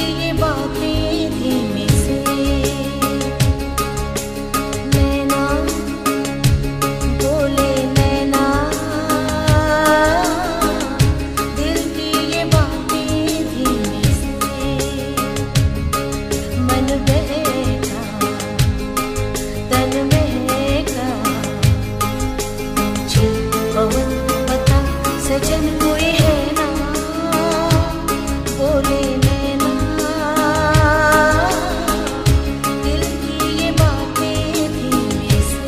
ये बातें धीमे से नैना बोले नैना, दिल की ये बातें धीमे से मन बहका तन महका, मुझे पवन पता सजन हुए है ना, बोले नैना, दिल की ये बातें धीमे से।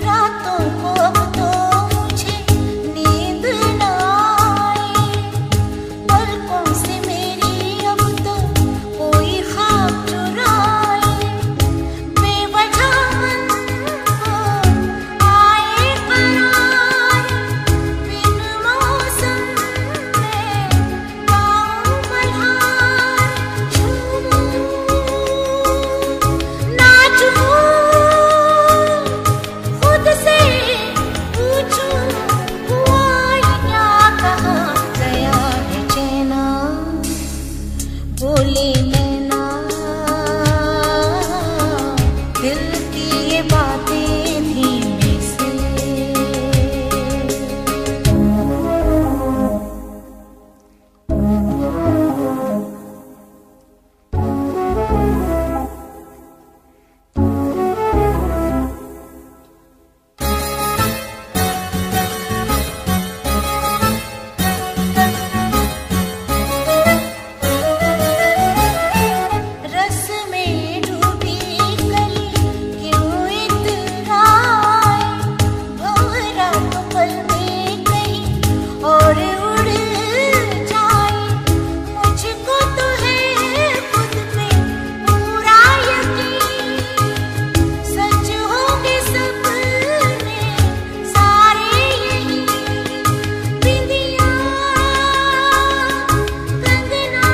रातों को अब तो मुझे नींद न आए, पलकों से मेरी अब तो कोई ख्वाब चुराए, बेवजह मन को आए करार, बिन मौसम में पाऊं मल्हार, झूमूं नाचूं खुद से पूछूं, हुआ ये क्या कहाँ गया है चैना, बोले नैना, दिल की ये बातें धीमे से। रस में डूबी कली क्यों इतराए, भंवरा तो पल में कहीं और उड़ जाए, मुझको तो है खुद पे पूरा यकीन, सच होंगे सपने सारे यही, बिंदिया कंगना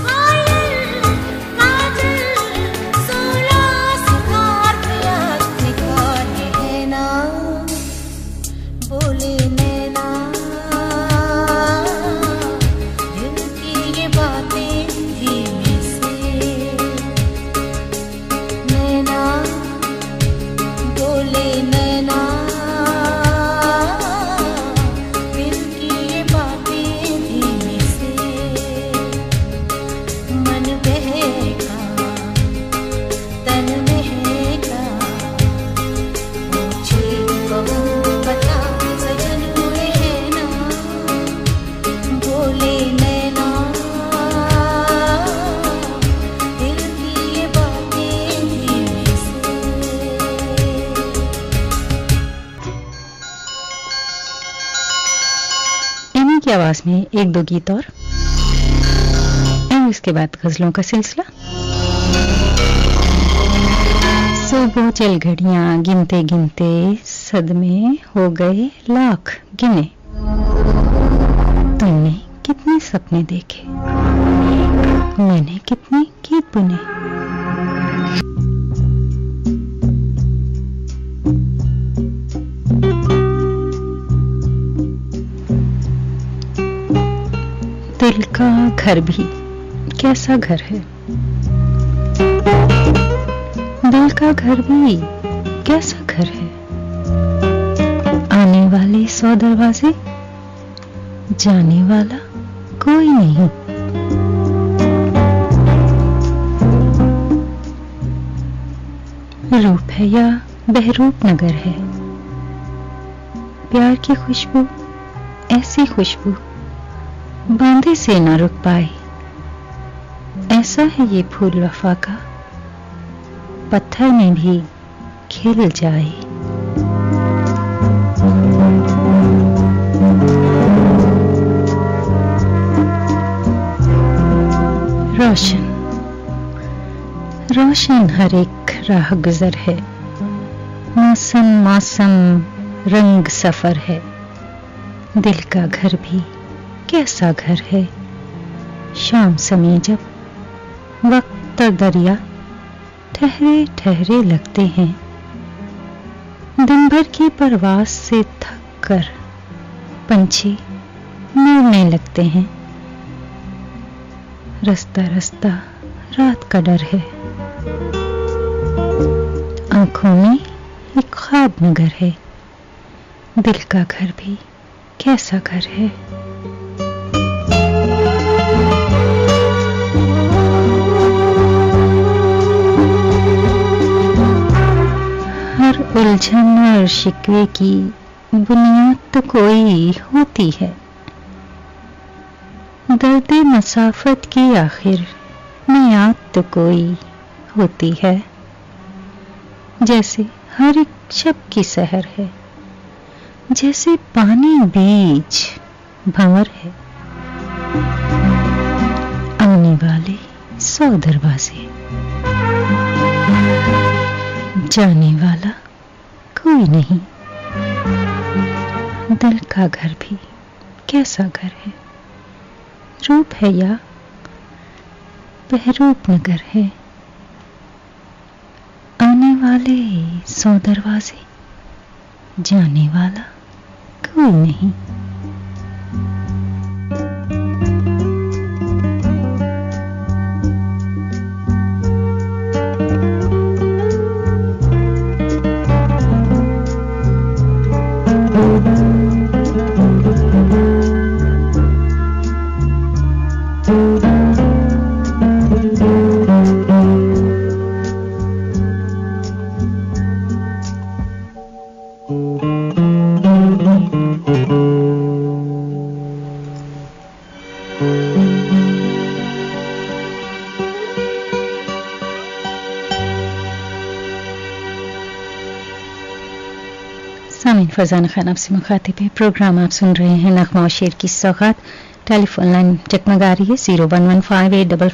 पायल काजल सोला सिंगार प्रयास निकाले है ना, बोले नैना, दिल की ये बातें धीमे से नैना, बोले नैना, दिल की ये बातें धीमे से मन बहका तन महका, मुझे पवन पता सजन हुए है ना, बोले नैना, दिल की ये बातें धीमे से। इन्हीं की आवाज में एक दो गीत और इसके बाद गजलों का सिलसिला। सुबह चल घड़ियां गिनते गिनते सदमे हो गए लाख गिने, तुमने कितने सपने देखे, मैंने कितने गीत बुने। दिल का घर भी कैसा घर है, दिल का घर भी कैसा घर है, आने वाले 100 दरवाजे, जाने वाला कोई नहीं। रूप है या बहरूप नगर है, प्यार की खुशबू ऐसी खुशबू बांधे से ना रुक पाए, ऐसा है ये फूल वफा का, पत्थर में भी खिल जाए। रोशन रोशन हर एक राह गुजर है, मौसम मौसम रंग सफर है, दिल का घर भी कैसा घर है। शाम समय जब वक्त और दरिया ठहरे ठहरे लगते हैं, दिन भर की परवास से थक कर पंछी मुड़ने लगते हैं। रास्ता रास्ता रात का डर है, आंखों में एक ख्वाब नगर है, दिल का घर भी कैसा घर है। हर उलझन और शिकवे की बुनियाद तो कोई होती है, दर्द मसाफत की आखिर मियाद तो कोई होती है। जैसे हर एक शब की सहर है, जैसे पानी बीच भंवर है। आने वाले 100 दरवाजे, जाने वाला कोई नहीं। दिल का घर भी कैसा घर है, रूप है या बहरूप नगर है। आने वाले 100 दरवाजे, जाने वाला कोई नहीं। सामीन फरजाना खान आपसे मुखातिब है। प्रोग्राम आप सुन रहे हैं नगमा और शेर की सौगात। टेलीफोन लाइन जगमगा रही है 0115844